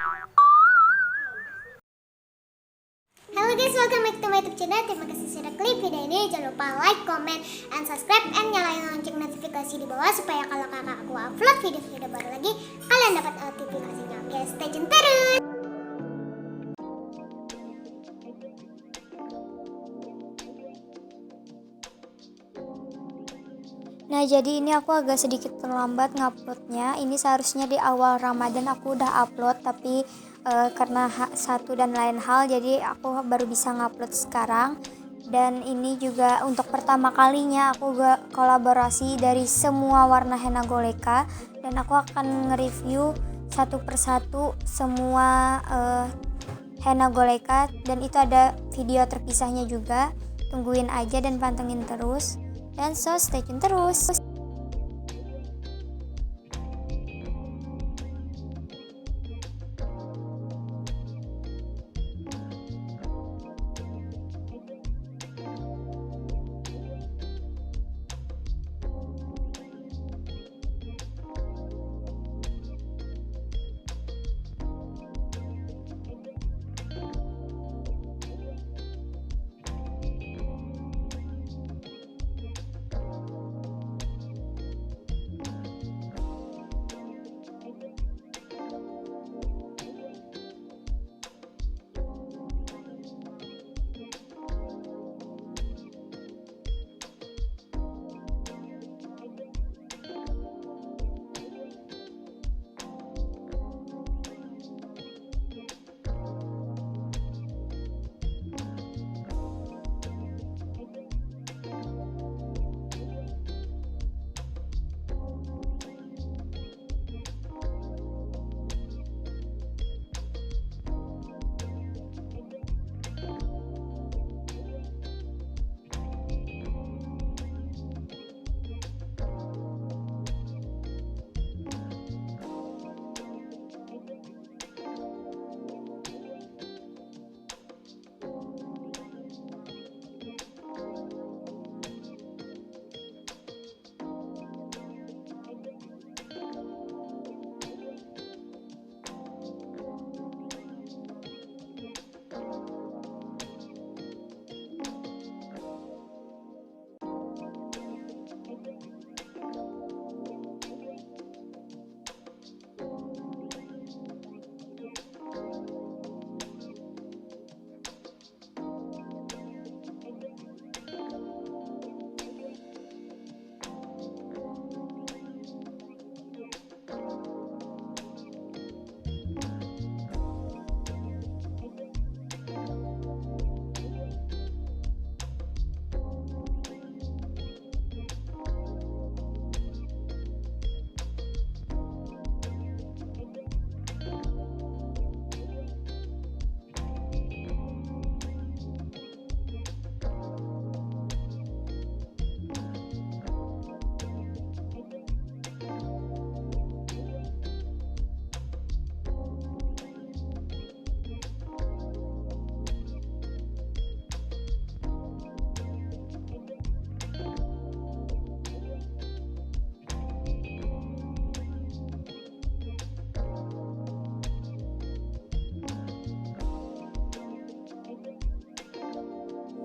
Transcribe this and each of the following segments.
Halo guys, welcome back to my YouTube channel. Terima kasih sudah klik video ini. Jangan lupa like, comment, and subscribe, and nyalain lonceng notifikasi di bawah supaya kalau kakak aku upload video-video baru lagi, kalian dapat notifikasinya. Oke, stay tune terus. Nah, jadi ini aku agak sedikit terlambat nguploadnya. Ini seharusnya di awal Ramadan aku udah upload, tapi karena satu dan lain hal, jadi aku baru bisa ngupload sekarang. Dan ini juga untuk pertama kalinya aku kolaborasi dari semua warna henna goleka, dan aku akan nge-review satu persatu semua henna goleka, dan itu ada video terpisahnya juga. Tungguin aja dan pantengin terus. Dan so stay tune terus.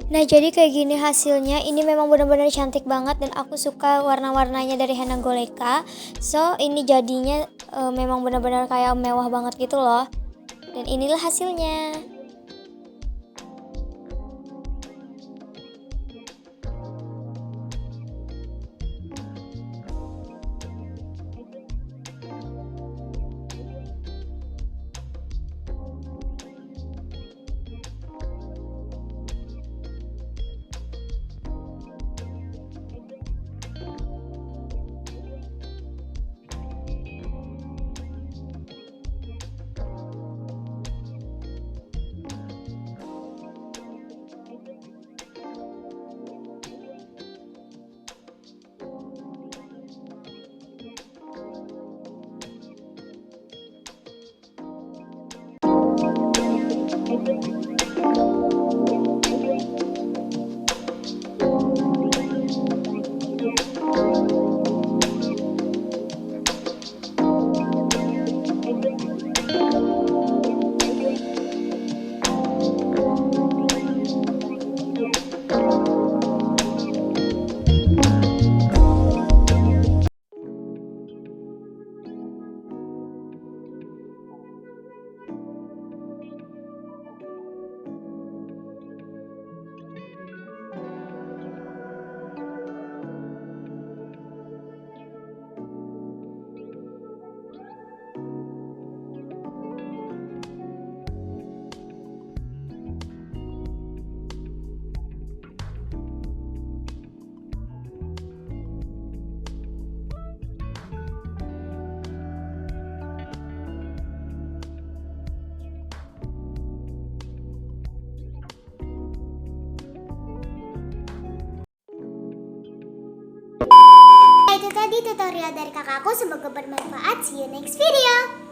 Nah, jadi kayak gini hasilnya. Ini memang benar-benar cantik banget dan aku suka warna-warnanya dari henna goleka. So, ini jadinya memang benar-benar kayak mewah banget gitu loh. Dan inilah hasilnya. tadi tutorial dari kakakku, semoga bermanfaat. See you next video.